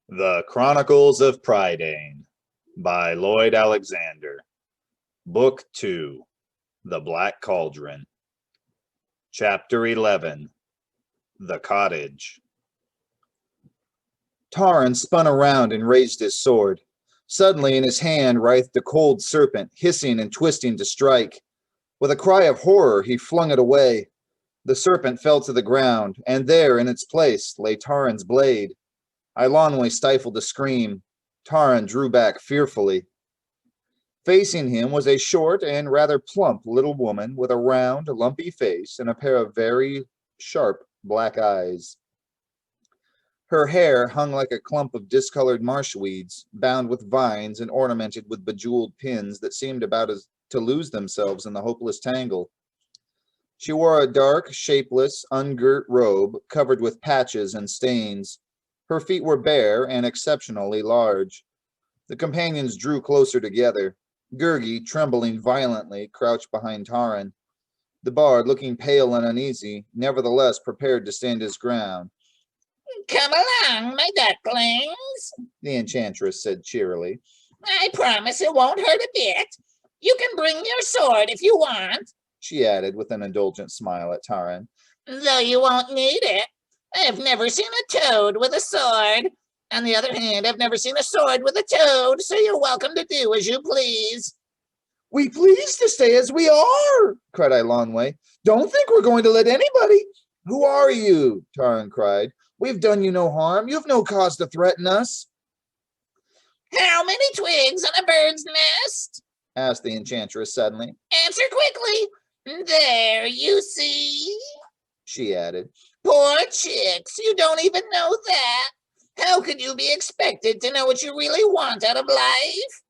The Chronicles of Prydain by Lloyd Alexander. Book 2, The Black Cauldron. Chapter 11, The Cottage. Taran spun around and raised his sword. Suddenly in his hand writhed a cold serpent, hissing and twisting to strike. With a cry of horror, he flung it away. The serpent fell to the ground, and there in its place lay Taran's blade. Eilonwy stifled a scream. Taran drew back fearfully. Facing him was a short and rather plump little woman with a round, lumpy face and a pair of very sharp black eyes. Her hair hung like a clump of discolored marsh weeds, bound with vines and ornamented with bejeweled pins that seemed about to lose themselves in the hopeless tangle. She wore a dark, shapeless, ungirt robe covered with patches and stains. Her feet were bare and exceptionally large. The companions drew closer together. Gurgi, trembling violently, crouched behind Taran. The bard, looking pale and uneasy, nevertheless prepared to stand his ground. "Come along, my ducklings," the enchantress said cheerily. "I promise it won't hurt a bit. You can bring your sword if you want," she added with an indulgent smile at Taran. "though you won't need it. I've never seen a toad with a sword. On the other hand, I've never seen a sword with a toad, so you're welcome to do as you please." "We please to stay as we are," cried Eilonwy. "Don't think we're going to let anybody—" "Who are you?" Taran cried. "We've done you no harm. You've no cause to threaten us." "How many twigs on a bird's nest?" asked the enchantress suddenly. "Answer quickly. There, you see," she added. "Poor chicks, you don't even know that. How could you be expected to know what you really want out of life?"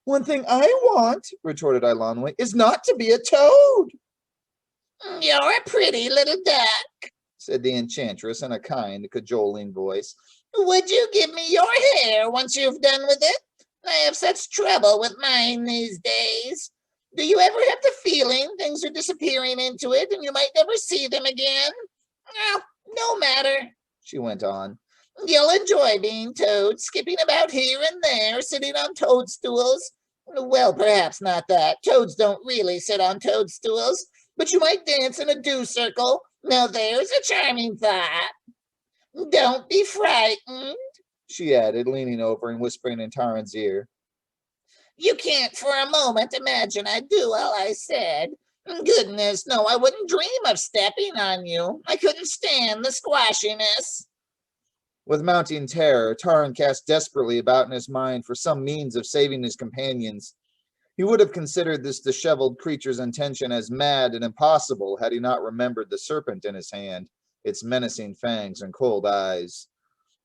"One thing I want," retorted Eilonwy, "is not to be a toad." "You're a pretty little duck," said the enchantress in a kind, cajoling voice. "Would you give me your hair once you've done with it? I have such trouble with mine these days. Do you ever have the feeling things are disappearing into it and you might never see them again? Oh, no matter," she went on. "You'll enjoy being toad, skipping about here and there, sitting on toadstools. Well, perhaps not that. Toads don't really sit on toadstools, but you might dance in a dew circle. Now there's a charming thought. Don't be frightened," she added, leaning over and whispering in Taran's ear. "You can't for a moment imagine I'd do all I said. Goodness, no, I wouldn't dream of stepping on you. I couldn't stand the squashiness." With mounting terror, Taran cast desperately about in his mind for some means of saving his companions. He would have considered this disheveled creature's intention as mad and impossible had he not remembered the serpent in his hand, its menacing fangs and cold eyes.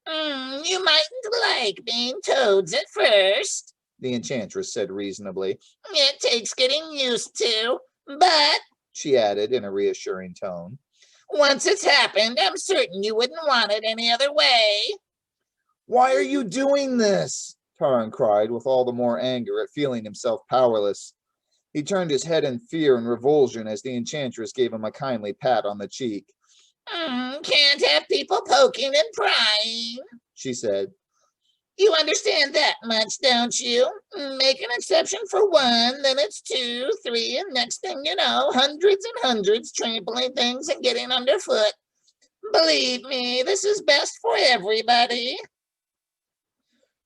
You mightn't like being toads at first," the enchantress said reasonably. "It takes getting used to, but," she added in a reassuring tone, "once it's happened, I'm certain you wouldn't want it any other way." "Why are you doing this?" Taran cried with all the more anger at feeling himself powerless. He turned his head in fear and revulsion as the enchantress gave him a kindly pat on the cheek. "Can't have people poking and prying," she said. "You understand that much, don't you? Make an exception for one, then it's 2, 3, and next thing you know, hundreds and hundreds trampling things and getting underfoot. Believe me, this is best for everybody."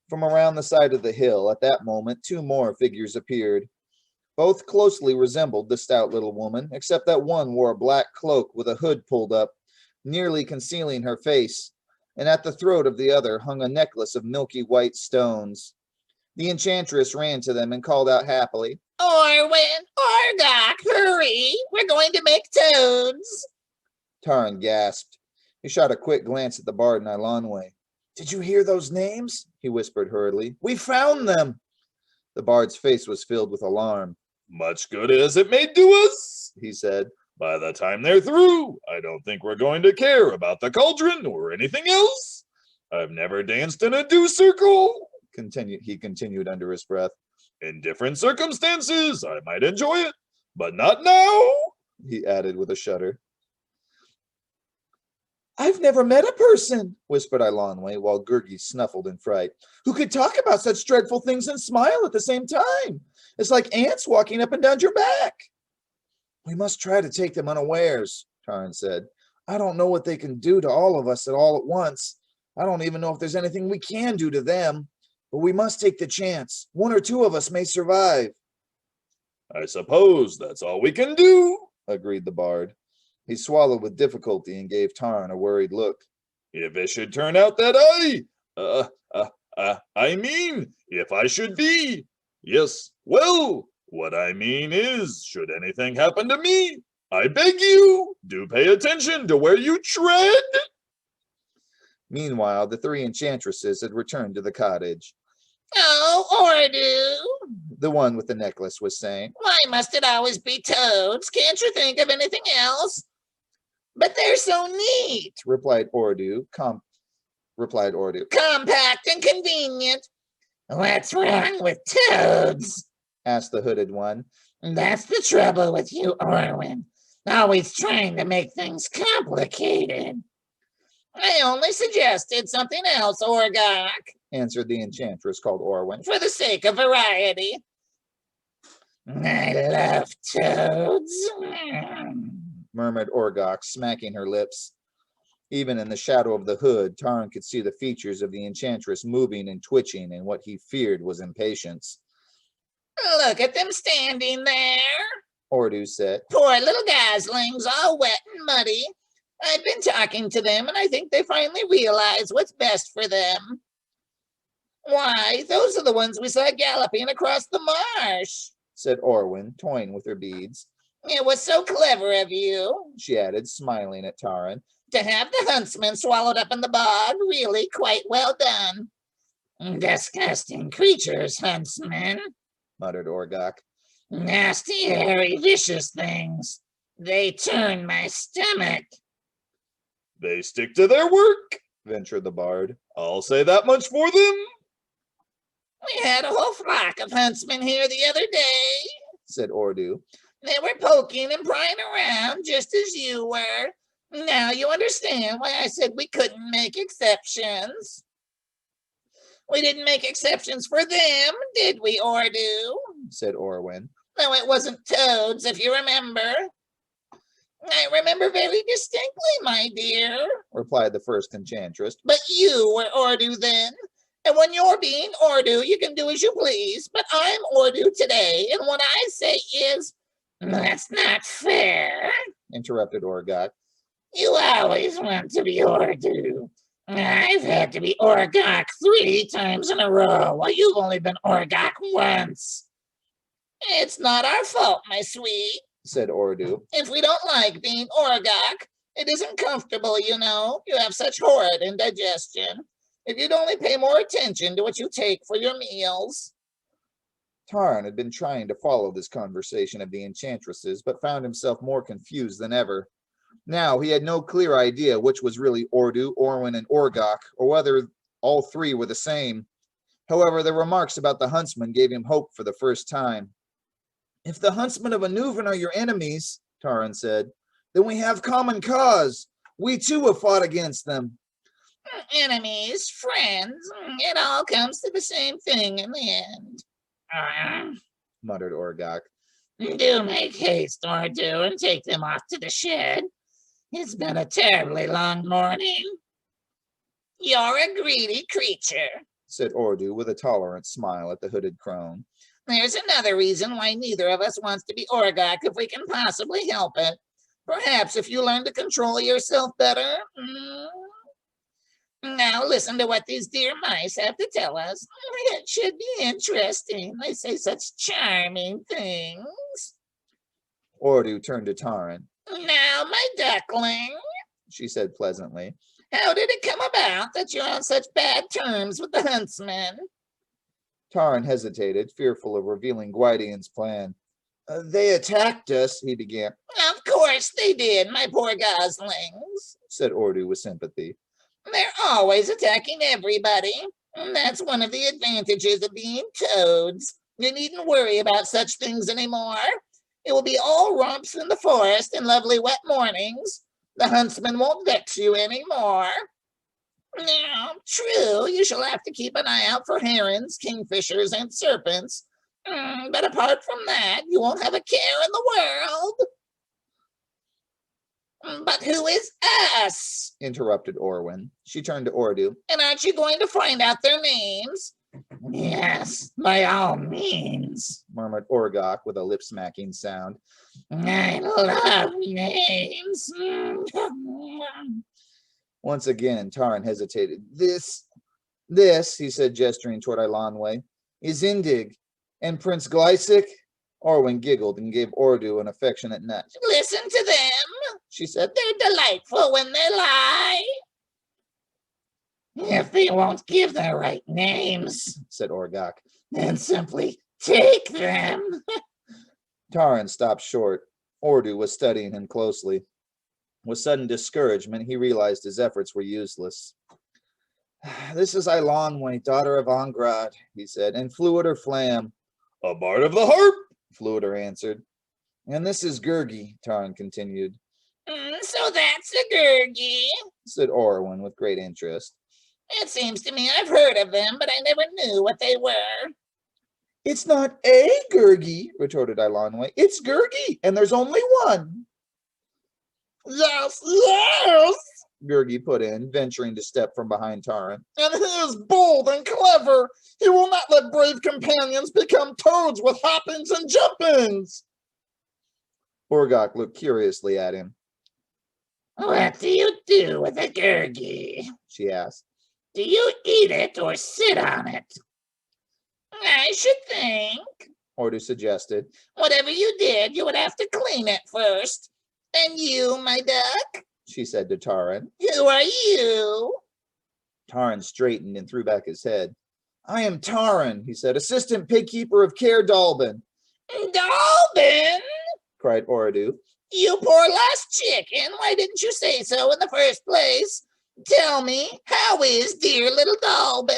From around the side of the hill at that moment, 2 more figures appeared. Both closely resembled the stout little woman, except that one wore a black cloak with a hood pulled up, nearly concealing her face, and at the throat of the other hung a necklace of milky white stones. The enchantress ran to them and called out happily, "Orwin, Orgok, hurry! We're going to make toads." Taran gasped. He shot a quick glance at the bard and Eilonwy. "Did you hear those names?" he whispered hurriedly. "We found them." The bard's face was filled with alarm. "Much good as it may do us," he said. "By the time they're through, I don't think we're going to care about the cauldron or anything else. I've never danced in a dew circle," he continued under his breath. "In different circumstances, I might enjoy it, but not now," he added with a shudder. I've never met a person, whispered Ilanwe while Gurgi snuffled in fright, who could talk about such dreadful things and smile at the same time. It's like ants walking up and down your back. We must try to take them unawares, Taran said. I don't know what they can do to all of us all at once. I don't even know if there's anything we can do to them. But we must take the chance. One or two of us may survive. I suppose that's all we can do, agreed the bard. He swallowed with difficulty and gave Taran a worried look. If it should turn out that I mean, if I should be. Yes, well, what I mean is, should anything happen to me, I beg you, do pay attention to where you tread. Meanwhile, the three enchantresses had returned to the cottage. Oh, Ordu, The one with the necklace was saying. why must it always be toads? Can't you think of anything else? But they're so neat, replied Ordu. compact and convenient. What's wrong with toads? Asked the hooded one. That's the trouble with you, Orwin. Always trying to make things complicated. I only suggested something else, Orgok, answered the enchantress called Orwin. for the sake of variety. I love toads. Murmured Orgok, smacking her lips. Even in the shadow of the hood, Taran could see the features of the enchantress moving and twitching in what he feared was impatience. Look at them standing there. Ordu said. Poor little goslings, all wet and muddy. I've been talking to them, and I think they finally realize what's best for them. Why, those are the ones we saw galloping across the marsh, said Orwin, toying with her beads. It was so clever of you, she added, smiling at Taran. To have the huntsman swallowed up in the bog. Really quite well done. Disgusting creatures, huntsman, muttered Orgok. Nasty, hairy, vicious things. They turn my stomach. They stick to their work, ventured the bard. I'll say that much for them. We had a whole flock of huntsmen here the other day, said Ordu. They were poking and prying around just as you were. Now you understand why I said we couldn't make exceptions. We didn't make exceptions for them, did we, Ordu? said Orwin. No, it wasn't toads, if you remember. I remember very distinctly, my dear, replied the first enchantress. But you were Ordu then. And when you're being Ordu, you can do as you please. But I'm Ordu today, and what I say is, that's not fair, interrupted Orgok. You always want to be Ordu. I've had to be Orgok 3 times in a row, while you've only been Orgok once. It's not our fault, my sweet, said Ordu. If we don't like being Orgok, it isn't comfortable, you know. You have such horrid indigestion. If you'd only pay more attention to what you take for your meals. Taran had been trying to follow this conversation of the enchantresses, but found himself more confused than ever. Now he had no clear idea which was really Ordu, Orwin, and Orgok, or whether all three were the same. However, the remarks about the huntsman gave him hope for the first time. If the huntsmen of Anuvan are your enemies, Taran said, then we have common cause. We too have fought against them. Enemies, friends, it all comes to the same thing in the end. Muttered Orgok. Do make haste, Ordu, and take them off to the shed. It's been a terribly long morning. You're a greedy creature, said Ordu with a tolerant smile at the hooded crone. There's another reason why neither of us wants to be Orgok if we can possibly help it. Perhaps if you learn to control yourself better. Now listen to what these dear mice have to tell us. It should be interesting. They say such charming things. Ordu turned to Taran. Now, my duckling, she said pleasantly. How did it come about that you're on such bad terms with the huntsmen? Taran hesitated, fearful of revealing Gwydian's plan. They attacked us, he began. Of course they did, my poor goslings, said Ordu with sympathy. They're always attacking everybody. And that's one of the advantages of being toads. You needn't worry about such things anymore. It will be all romps in the forest and lovely wet mornings. The huntsman won't vex you anymore. Now, true, you shall have to keep an eye out for herons, kingfishers, and serpents. But apart from that, you won't have a care in the world. But who is us? Interrupted Orwin. She turned to Ordu. And aren't you going to find out their names? Yes, by all means, Murmured Orgok with a lip-smacking sound. I love names. Once again, Taran hesitated. This, he said, gesturing toward Ilanwe, is Indig. And Prince Glysic? Orwin giggled and gave Ordu an affectionate nudge. Listen to them, She said, they're delightful when they lie. If they won't give the right names, said Orgok. then simply take them. Taran stopped short. Ordu was studying him closely. With sudden discouragement, he realized his efforts were useless. This is Ilanwe, daughter of Angrad, he said, and Fluider Flam. A bard of the harp, Fluider answered. And this is Gurgi, Taran continued, So that's a Gurgi. said Orwin with great interest. It seems to me I've heard of them, but I never knew what they were. It's not a Gurgi, retorted Ilanwe. It's Gurgi, and there's only one. Yes, yes! Gurgi put in, venturing to step from behind Taran. And he is bold and clever. He will not let brave companions become toads with hoppings and jumpings. Orgok looked curiously at him. What do you do with a Gurgi? She asked. Do you eat it or sit on it? I should think. Ordu suggested. Whatever you did, you would have to clean it first. And you, my duck? She said to Taran. Who are you? Taran straightened and threw back his head. I am Taran, he said, assistant pigkeeper of Caer Dalbin. Dalbin? Cried Ordu. You poor lost chicken. Why didn't you say so in the first place? Tell me, how is dear little Dalbin?